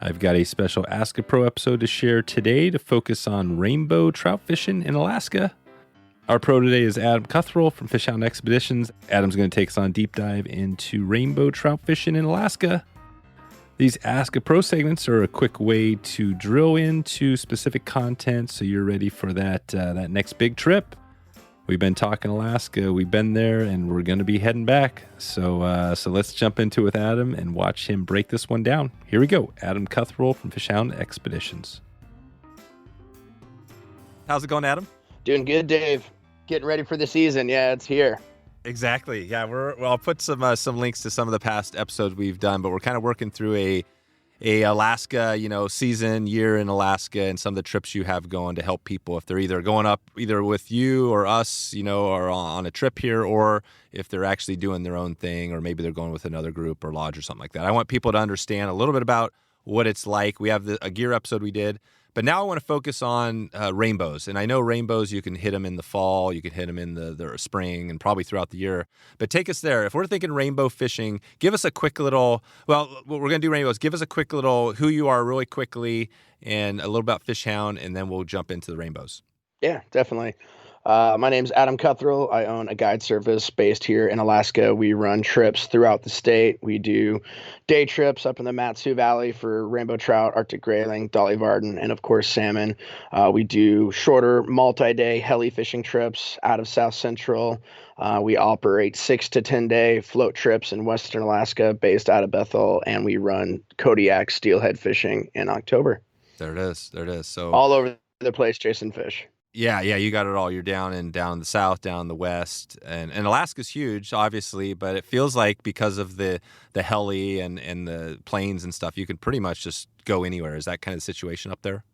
I've got a special Ask a Pro episode to share today to focus on rainbow trout fishing in Alaska. Our pro today is Adam Cuthriell from FishHound Expeditions. Adam's going to take us on a deep dive into rainbow trout fishing in Alaska. These Ask a Pro segments are a quick way to drill into specific content so you're ready for that next big trip. We've been talking Alaska, we've been there, and we're going to be heading back. So let's jump into it with Adam and watch him break this one down. Here we go. Adam Cuthriell from FishHound Expeditions. How's it going, Adam? Doing good, Dave. Getting ready for the season. Yeah, it's here. Exactly. Yeah, I'll put some links to some of the past episodes we've done, but we're kind of working through a Alaska, season, year in Alaska, and some of the trips you have going to help people if they're either going up either with you or us, or on a trip here, or if they're actually doing their own thing, or maybe they're going with another group or lodge or something like that. I want people to understand a little bit about what it's like. We have a gear episode we did, but now I want to focus on rainbows. And I know rainbows, you can hit them in the fall, you can hit them in the spring, and probably throughout the year. But take us there. If we're thinking rainbow fishing, give us a quick little, what we're going to do rainbows, give us a quick little who you are really quickly and a little about FishHound, and then we'll jump into the rainbows. Yeah, definitely. My name's Adam Cuthriell. I own a guide service based here in Alaska. We run trips throughout the state. We do day trips up in the Matsu Valley for rainbow trout, Arctic grayling, dolly, varden, and of course salmon. We do shorter multi-day heli fishing trips out of South Central. We operate 6 to 10 day float trips in Western Alaska based out of Bethel, and we run Kodiak steelhead fishing in October. There it is. So all over the place chasing fish. Yeah, you got it all. You're down in the south, down the west, and Alaska's huge, obviously, but it feels like because of the heli and the planes and stuff, you can pretty much just go anywhere. Is that kind of the situation up there?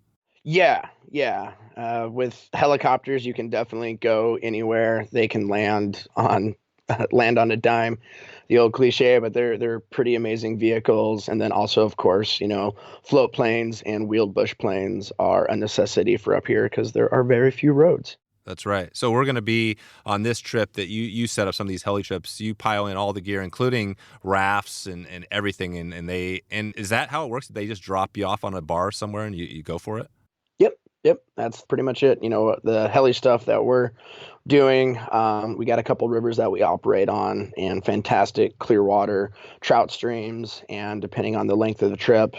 Yeah. With helicopters, you can definitely go anywhere. They can land on a dime, the old cliche, but they're pretty amazing vehicles. And then also, of course, float planes and wheeled bush planes are a necessity for up here because there are very few roads. That's right. So we're going to be on this trip that you set up, some of these heli trips. You pile in all the gear, including rafts and everything. And is that how it works? They just drop you off on a bar somewhere and you go for it? Yep, that's pretty much it. The heli stuff that we're doing, we got a couple rivers that we operate on and fantastic clear water trout streams. And depending on the length of the trip,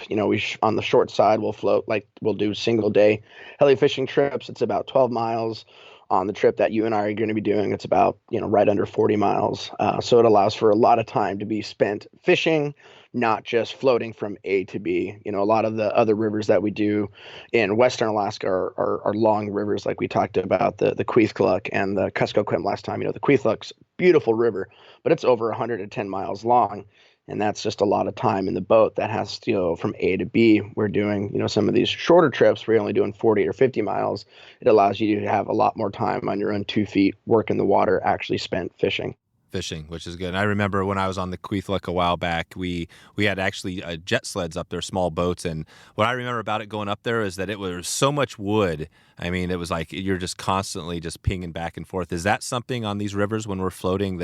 on the short side, we'll do single day heli fishing trips. It's about 12 miles. On the trip that you and I are going to be doing, it's about, right under 40 miles. So it allows for a lot of time to be spent fishing, not just floating from A to B. A lot of the other rivers that we do in Western Alaska are long rivers, like we talked about the Kwethluk and the Kuskokwim last time. The Kwethluk's beautiful river, but it's over 110 miles long. And that's just a lot of time in the boat that has to go from A to B. We're doing, some of these shorter trips where you're only doing 40 or 50 miles. It allows you to have a lot more time on your own 2 feet, work in the water, actually spent fishing. Which is good. And I remember when I was on the Kwethluk a while back, we had actually jet sleds up there, small boats. And what I remember about it going up there is that it was so much wood. I mean, it was like you're just constantly just pinging back and forth. Is that something on these rivers when we're floating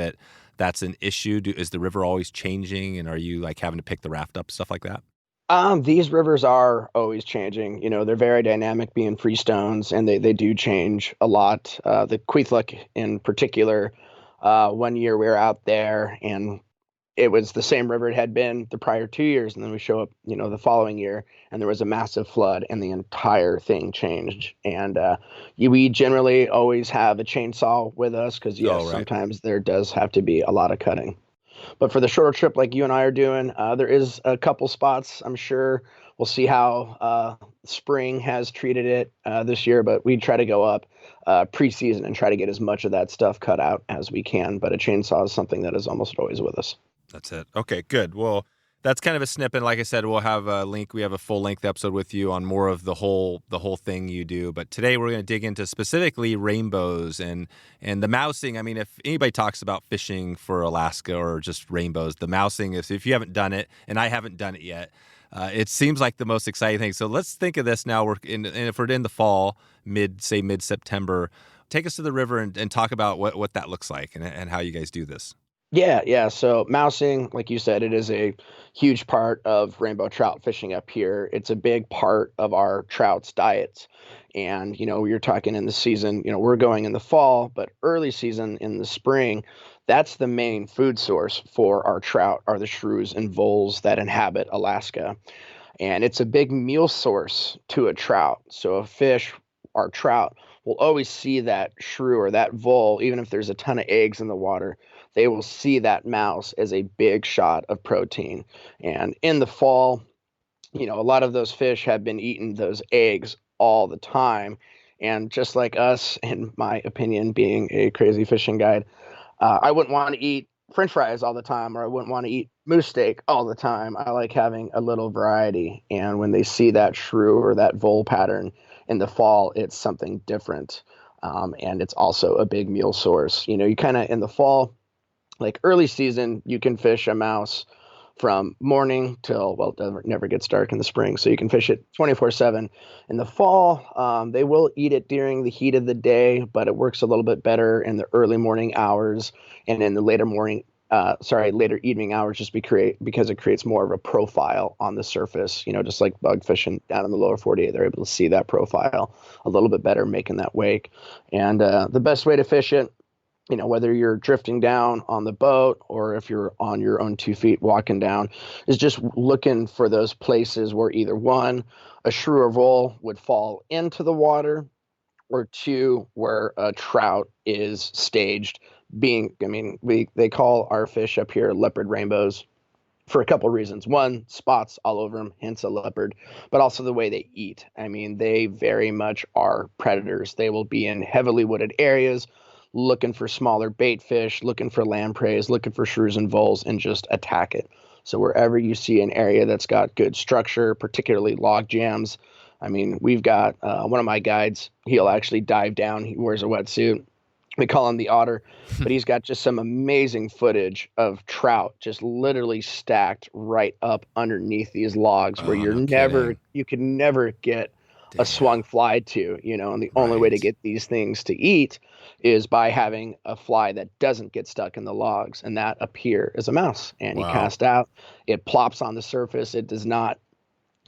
that's an issue? Is the river always changing? And are you like having to pick the raft up, stuff like that? These rivers are always changing. They're very dynamic being freestones, and they do change a lot. The Kwethluk in particular, one year we were out there and it was the same river it had been the prior 2 years. And then we show up, the following year and there was a massive flood and the entire thing changed. And we generally always have a chainsaw with us because, sometimes there does have to be a lot of cutting. But for the shorter trip like you and I are doing, there is a couple spots. I'm sure we'll see how spring has treated it this year, but we try to go up preseason and try to get as much of that stuff cut out as we can. But a chainsaw is something that is almost always with us. That's it. Okay, good. Well, that's kind of a snippet. Like I said, we'll have a link. We have a full-length episode with you on more of the whole thing you do. But today we're going to dig into specifically rainbows and the mousing. I mean, if anybody talks about fishing for Alaska or just rainbows, the mousing is, if you haven't done it, and I haven't done it yet, it seems like the most exciting thing. So let's think of this now. And if we're in the fall, mid-September, take us to the river and talk about what that looks like and how you guys do this. Yeah, yeah. So mousing, like you said, it is a huge part of rainbow trout fishing up here. It's a big part of our trout's diets. And, you're talking in the season, we're going in the fall, but early season in the spring, that's the main food source for our trout are the shrews and voles that inhabit Alaska. And it's a big meal source to a trout. So a fish, our trout, will always see that shrew or that vole, even if there's a ton of eggs in the water, they will see that mouse as a big shot of protein. And in the fall, a lot of those fish have been eating those eggs all the time. And just like us, in my opinion, being a crazy fishing guide, I wouldn't want to eat French fries all the time, or I wouldn't want to eat moose steak all the time. I like having a little variety. And when they see that shrew or that vole pattern in the fall, it's something different. And it's also a big meal source. You kind of in the fall, like early season, you can fish a mouse from morning till, well, it never gets dark in the spring. So you can fish it 24/7. In the fall, they will eat it during the heat of the day, but it works a little bit better in the early morning hours and in the later evening hours, because it creates more of a profile on the surface, just like bug fishing down in the lower 48, they're able to see that profile a little bit better, making that wake. And the best way to fish it, whether you're drifting down on the boat or if you're on your own 2 feet walking down, is just looking for those places where either one, a shrew or vole would fall into the water, or two, where a trout is staged. They call our fish up here leopard rainbows for a couple reasons. One, spots all over them, hence a leopard, but also the way they eat. They very much are predators. They will be in heavily wooded areas looking for smaller bait fish, looking for lampreys, looking for shrews and voles, and just attack it. So wherever you see an area that's got good structure, particularly log jams, we've got one of my guides, he'll actually dive down. He wears a wetsuit. We call him the Otter, but he's got just some amazing footage of trout just literally stacked right up underneath these logs where Oh, no kidding. you can never get a Damn. swung fly to, and the only way to Right. get these things to eat is by having a fly that doesn't get stuck in the logs, and that up here is a mouse. And you Wow. cast out, it plops on the surface. It's not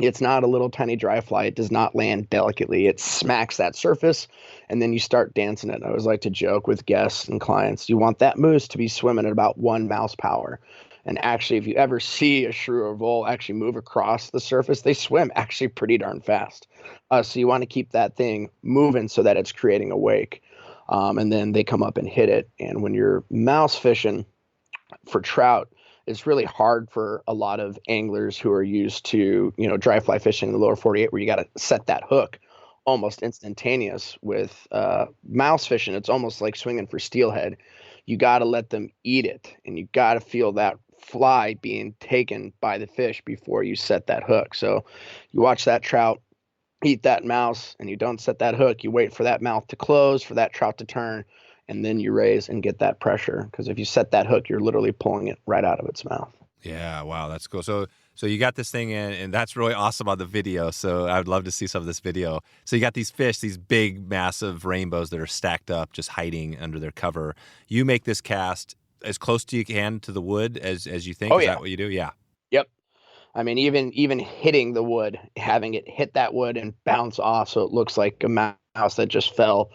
a little tiny dry fly. It does not land delicately. It smacks that surface, and then you start dancing it. I always like to joke with guests and clients, you want that moose to be swimming at about 1 mouse power. And actually, if you ever see a shrew or vole actually move across the surface, they swim actually pretty darn fast. So you want to keep that thing moving so that it's creating a wake. And then they come up and hit it. And when you're mouse fishing for trout, it's really hard for a lot of anglers who are used to, dry fly fishing in the lower 48, where you got to set that hook almost instantaneous. With mouse fishing, it's almost like swinging for steelhead. You got to let them eat it, and you got to feel that fly being taken by the fish before you set that hook. So you watch that trout eat that mouse, and you don't set that hook. You wait for that mouth to close, for that trout to turn, and then you raise and get that pressure. Because if you set that hook, you're literally pulling it right out of its mouth. Yeah, wow, that's cool. So you got this thing in, and that's really awesome on the video. So I would love to see some of this video. So you got these fish, these big, massive rainbows that are stacked up, just hiding under their cover. You make this cast as close to you can to the wood as you think. Oh Is yeah, that what you do? Yeah. yep. Even hitting the wood, having it hit that wood and bounce off, so it looks like a mouse that just fell.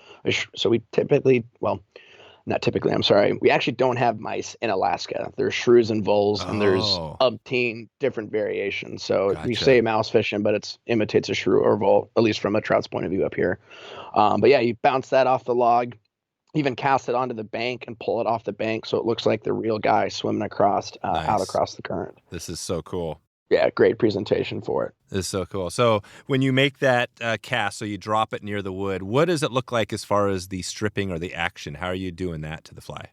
So we typically, well, not typically, I'm sorry. We actually don't have mice in Alaska. There's shrews and voles, and there's Oh, umpteen different variations. So we say gotcha. mouse fishing, but it imitates a shrew or vole, at least from a trout's point of view up here. But yeah, you bounce that off the log, even cast it onto the bank and pull it off the bank so it looks like the real guy swimming across out Nice. across the current. This is so cool. Yeah, great presentation for it. This is so cool. So when you make that cast, so you drop it near the wood, what does it look like as far as the stripping or the action? How are you doing that to the fly?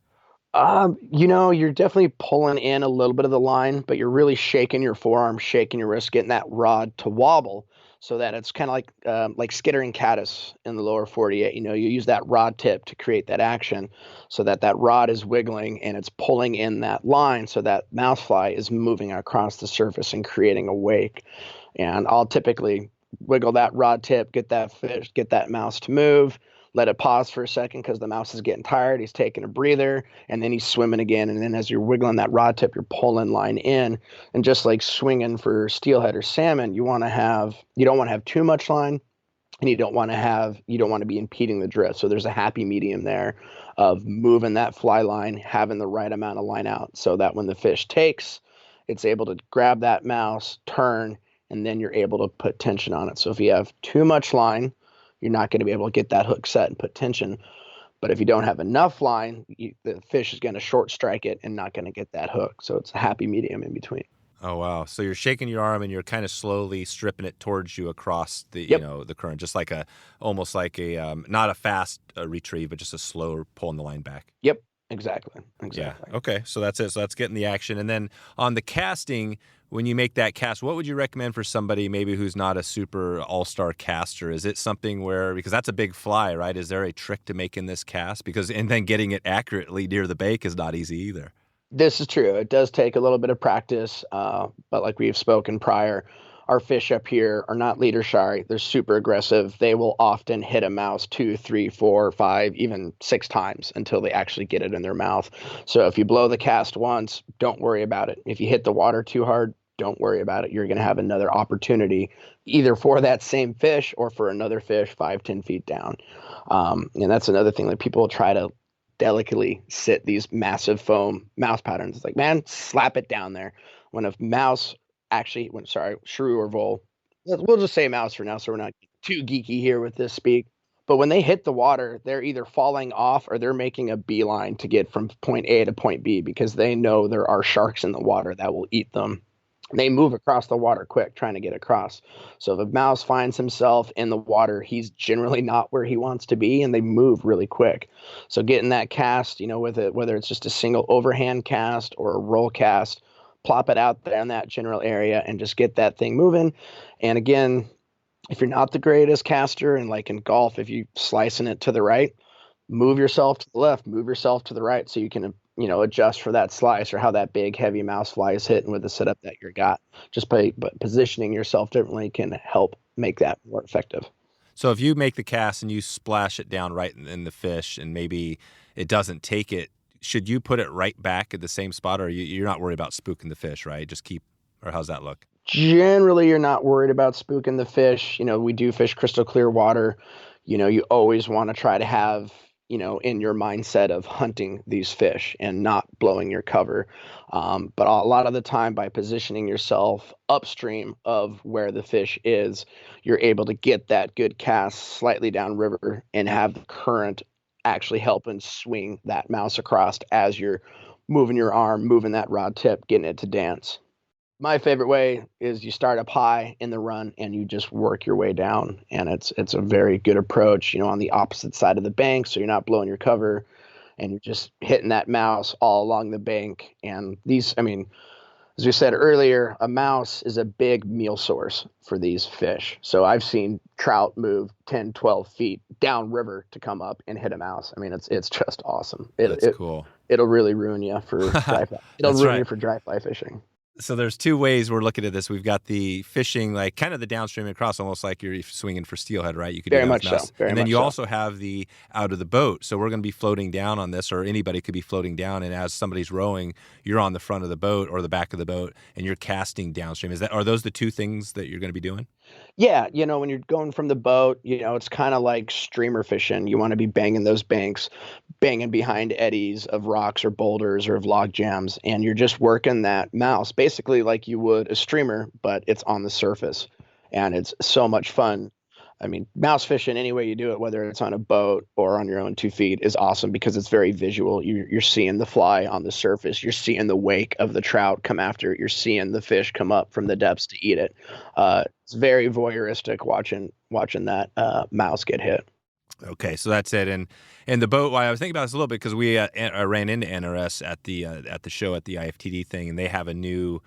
You're definitely pulling in a little bit of the line, but you're really shaking your forearm, shaking your wrist, getting that rod to wobble so that it's kind of like skittering caddis in the lower 48. You use that rod tip to create that action so that that rod is wiggling and it's pulling in that line so that mouse fly is moving across the surface and creating a wake. And I'll typically wiggle that rod tip, get that fish, get that mouse to move, let it pause for a second because the mouse is getting tired. He's taking a breather, and then he's swimming again. And then as you're wiggling that rod tip, you're pulling line in. And just like swinging for steelhead or salmon, you don't want to have too much line, and you don't want to be impeding the drift. So there's a happy medium there of moving that fly line, having the right amount of line out so that when the fish takes, it's able to grab that mouse, turn, and then you're able to put tension on it. So if you have too much line, you're not going to be able to get that hook set and put tension. But if you don't have enough line, the fish is going to short strike it and not going to get that hook. So it's a happy medium in between. Oh, wow. So you're shaking your arm and you're kind of slowly stripping it towards you across the, Yep. the current, just like almost like not a fast retrieve, but just a slow pulling the line back. Yep. Exactly. Yeah. Okay. So that's it. So that's getting the action. And then on the casting, when you make that cast, what would you recommend for somebody maybe who's not a super all-star caster? Is it something because that's a big fly, right? Is there a trick to making this cast? And then getting it accurately near the bait is not easy either. This is true. It does take a little bit of practice, but like we've spoken prior, our fish up here are not leader shy. They're super aggressive. They will often hit a mouse 2, 3, 4, 5, even 6 times until they actually get it in their mouth. So if you blow the cast once, don't worry about it. If you hit the water too hard, don't worry about it. You're going to have another opportunity either for that same fish or for another fish 5, 10 feet down. And that's another thing that people try to delicately sit these massive foam mouse patterns. It's like, man, slap it down there. When a mouse shrew or vole, we'll just say mouse for now so we're not too geeky here with this speak. But when they hit the water, they're either falling off or they're making a beeline to get from point A to point B because they know there are sharks in the water that will eat them. They move across the water quick trying to get across. So if a mouse finds himself in the water, he's generally not where he wants to be, and they move really quick. So getting that cast, with it, whether it's just a single overhand cast or a roll cast, plop it out there in that general area and just get that thing moving. And again, if you're not the greatest caster, and like in golf, if you slicing it to the right, move yourself to the left, move yourself to the right so you can adjust for that slice or how that big heavy mouse fly is hitting with the setup that you got. Just by positioning yourself differently can help make that more effective. So if you make the cast and you splash it down right in the fish and maybe it doesn't take it, should you put it right back at the same spot, or you're not worried about spooking the fish, right? Or how's that look? Generally, you're not worried about spooking the fish. We do fish crystal clear water. You always want to try to have in your mindset of hunting these fish and not blowing your cover. But a lot of the time by positioning yourself upstream of where the fish is, you're able to get that good cast slightly downriver and have the current actually helping swing that mouse across as you're moving your arm, moving that rod tip, getting it to dance. My favorite way is you start up high in the run and you just work your way down. And it's a very good approach, on the opposite side of the bank. So you're not blowing your cover and you're just hitting that mouse all along the bank. And as we said earlier, a mouse is a big meal source for these fish. So I've seen trout move 10, 12 feet downriver to come up and hit a mouse. It's just awesome. That's cool. It'll really ruin you for dry fly. It'll ruin you for dry fly fishing. So there's 2 ways we're looking at this. We've got the fishing, like kind of the downstream and across, almost like you're swinging for steelhead, right? You could very do much so. And then you also have the out of the boat. So we're going to be floating down on this, or anybody could be floating down. And as somebody's rowing, you're on the front of the boat or the back of the boat, and you're casting downstream. Are those the 2 things that you're going to be doing? Yeah, when you're going from the boat, it's kind of like streamer fishing. You want to be banging those banks, banging behind eddies of rocks or boulders or of log jams, and you're just working that mouse basically like you would a streamer, but it's on the surface, and it's so much fun. Mouse fishing, any way you do it, whether it's on a boat or on your own 2 feet, is awesome because it's very visual. You're seeing the fly on the surface. You're seeing the wake of the trout come after it. You're seeing the fish come up from the depths to eat it. It's very voyeuristic watching that mouse get hit. Okay, so that's it. And the boat, well, I was thinking about this a little bit because we ran into NRS at the show at the IFTD thing, and they have a new.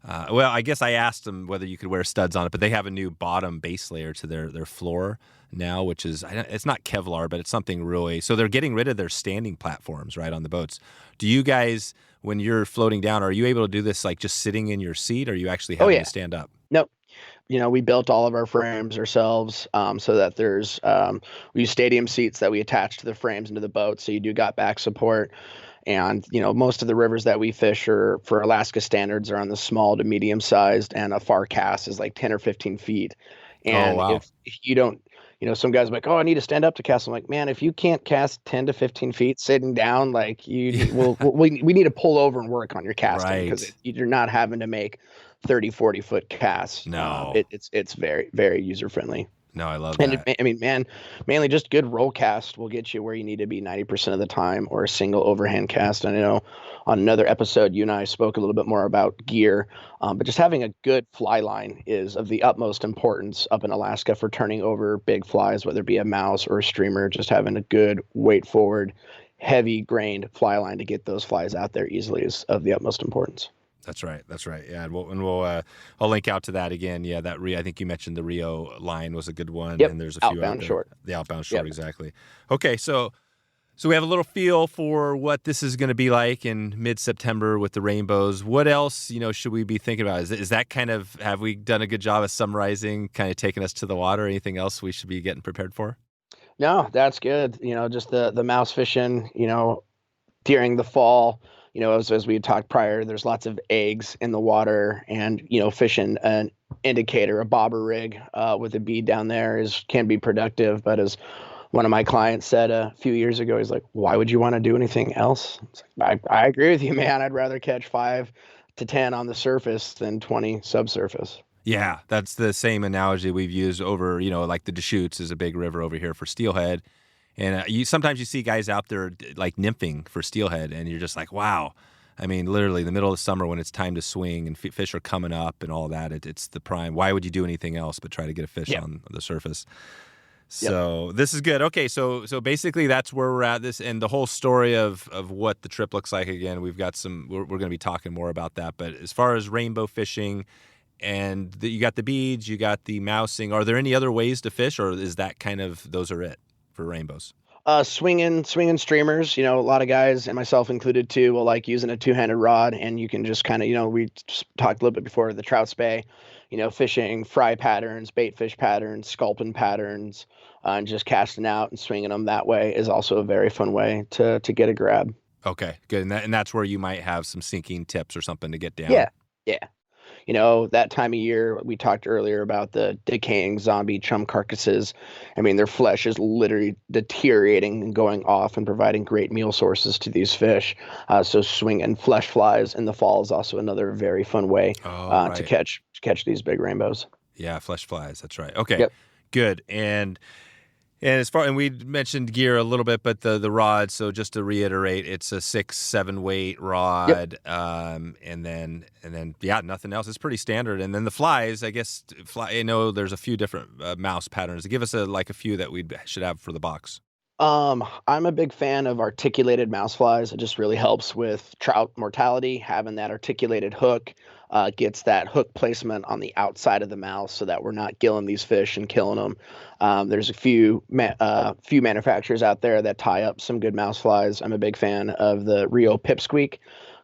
I guess I asked them whether you could wear studs on it, but they have a new bottom base layer to their floor now, which is, it's not Kevlar, but it's something really, so they're getting rid of their standing platforms, right, on the boats. Do you guys, when you're floating down, are you able to do this like just sitting in your seat, or are you actually having to stand up? Nope. we built all of our frames ourselves, so that we use stadium seats that we attach to the frames into the boat. So you do got back support. And, most of the rivers that we fish are, for Alaska standards, are on the small to medium sized, and a far cast is like 10 or 15 feet. Oh, And wow. if you don't, some guys are like, oh, I need to stand up to cast. I'm like, man, if you can't cast 10 to 15 feet sitting down, like Yeah. we need to pull over and work on your casting, because Right. you're not having to make 30, 40-foot casts. No. It's very, very user friendly. No, I love And that. I mean, man, mainly just good roll cast will get you where you need to be 90% of the time, or a single overhand cast. I know on another episode, you and I spoke a little bit more about gear, but just having a good fly line is of the utmost importance up in Alaska for turning over big flies, whether it be a mouse or a streamer. Just having a good weight forward, heavy grained fly line to get those flies out there easily is of the utmost importance. That's right. That's right. Yeah, and we'll I'll link out to that again. Yeah, I think you mentioned the Rio line was a good one, Yep. and there's a few out Outbound there. short. The outbound short, Yep. exactly. Okay, so we have a little feel for what this is going to be like in mid-September with the rainbows. What else, should we be thinking about? Is that kind of, have we done a good job of summarizing, kind of taking us to the water? Anything else we should be getting prepared for? No, that's good. Just the mouse fishing, during the fall, as we had talked prior, there's lots of eggs in the water, and, fishing an indicator, a bobber rig, with a bead down there can be productive. But as one of my clients said a few years ago, he's like, why would you want to do anything else? It's like, I agree with you, man. I'd rather catch 5 to 10 on the surface than 20 subsurface. Yeah, that's the same analogy we've used over, like the Deschutes is a big river over here for steelhead. And sometimes you see guys out there like nymphing for steelhead, and you're just like, wow. I mean, literally, the middle of the summer when it's time to swing and fish are coming up and all that, it's the prime. Why would you do anything else but try to get a fish Yep. on the surface? Yep. So this is good. Okay, so basically that's where we're at. This and the whole story of what the trip looks like. Again, we've got we're going to be talking more about that. But as far as rainbow fishing, and you got the beads, you got the mousing. Are there any other ways to fish, or is that kind of those are it for rainbows? Swinging streamers, a lot of guys, and myself included too, will like using a two-handed rod, and you can just kind of, we talked a little bit before the trout spay, fishing fry patterns, bait fish patterns, sculpin patterns, and just casting out and swinging them that way is also a very fun way to get a grab. Okay, good. And that's where you might have some sinking tips or something to get down. Yeah. Yeah. That time of year, we talked earlier about the decaying zombie chum carcasses. I mean, their flesh is literally deteriorating and going off, and providing great meal sources to these fish. So swinging flesh flies in the fall is also another very fun way Right. to catch these big rainbows. Yeah, flesh flies. That's right. Okay, Yep. good. And we mentioned gear a little bit, but the rod. So just to reiterate, it's a 6-7 weight rod, Yep. and then yeah, nothing else. It's pretty standard. And then the flies, I guess. I know there's a few different mouse patterns. Give us a few that we should have for the box. I'm a big fan of articulated mouse flies. It just really helps with trout mortality. Having that articulated hook gets that hook placement on the outside of the mouse, so that we're not gilling these fish and killing them. There's a few manufacturers out there that tie up some good mouse flies. I'm a big fan of the Rio Pipsqueak.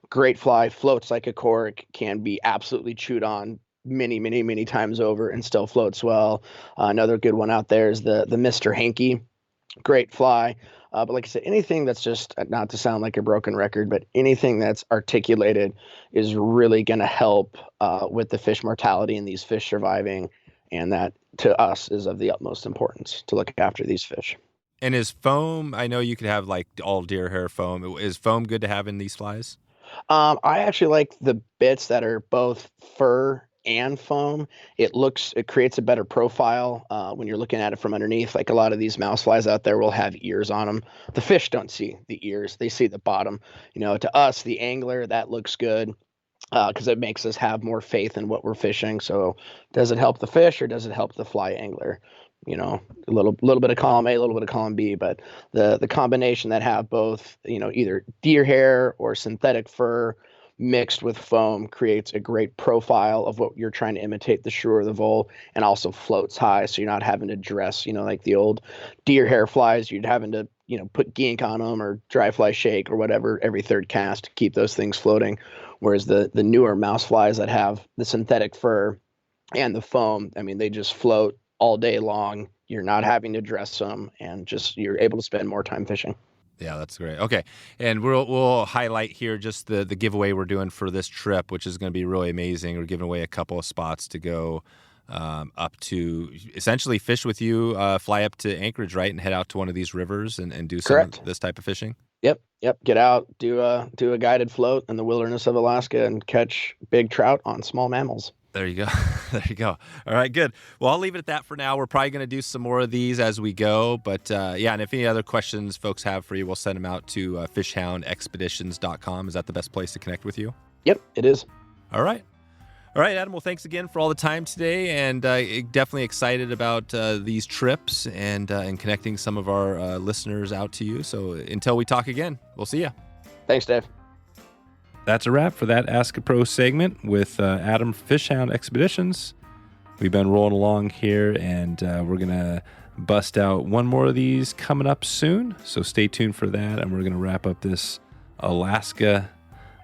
Great fly, floats like a cork, can be absolutely chewed on many, many, many times over and still floats well. Another good one out there is the Mr. Hankey. Great fly. But like I said, anything that's just, not to sound like a broken record, but anything that's articulated is really going to help with the fish mortality and these fish surviving. And that, to us, is of the utmost importance to look after these fish. And is foam, I know you could have like all deer hair foam. Is foam good to have in these flies? I actually like the bits that are both fur and foam. It creates a better profile when you're looking at it from underneath. Like a lot of these mouse flies out there will have ears on them. The fish don't see the ears; they see the bottom. To us, the angler, that looks good because it makes us have more faith in what we're fishing. So, does it help the fish, or does it help the fly angler? A little bit of column A, a little bit of column B, but the combination that have both, either deer hair or synthetic fur mixed with foam creates a great profile of what you're trying to imitate, the shrew or the vole, and also floats high. So you're not having to dress, like the old deer hair flies, you'd having to, put gink on them or dry fly shake or whatever every third cast to keep those things floating. Whereas the newer mouse flies that have the synthetic fur, and the foam, I mean, they just float all day long. You're not having to dress them, and just you're able to spend more time fishing. Yeah, that's great. Okay, and we'll highlight here just the giveaway we're doing for this trip, which is going to be really amazing. We're giving away a couple of spots to go up to essentially fish with you, fly up to Anchorage, right, and head out to one of these rivers and do some of this type of fishing. Yep. Get out, do a guided float in the wilderness of Alaska, and catch big trout on small mammals. There you go. There you go. All right, good. Well, I'll leave it at that for now. We're probably going to do some more of these as we go. But yeah, and if any other questions folks have for you, we'll send them out to FishHoundExpeditions.com. Is that the best place to connect with you? Yep, it is. All right. All right, Adam. Well, thanks again for all the time today, and definitely excited about these trips and connecting some of our listeners out to you. So until we talk again, we'll see you. Thanks, Dave. That's a wrap for that Ask a Pro segment with Adam FishHound Expeditions. We've been rolling along here, and we're going to bust out one more of these coming up soon. So stay tuned for that, and we're going to wrap up this Alaska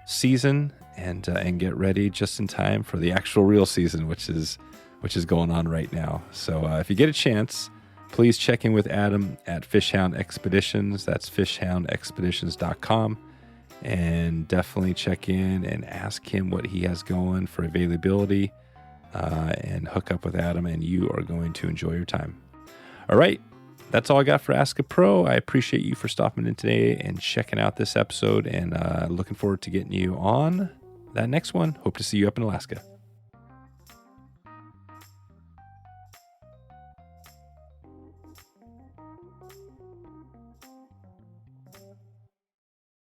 season and get ready just in time for the actual real season, which is going on right now. So if you get a chance, please check in with Adam at FishHound Expeditions. That's FishHoundExpeditions.com. And definitely check in and ask him what he has going for availability and hook up with Adam, and you are going to enjoy your time. All right. That's all I got for Ask a Pro. I appreciate you for stopping in today and checking out this episode, and looking forward to getting you on that next one. Hope to see you up in Alaska.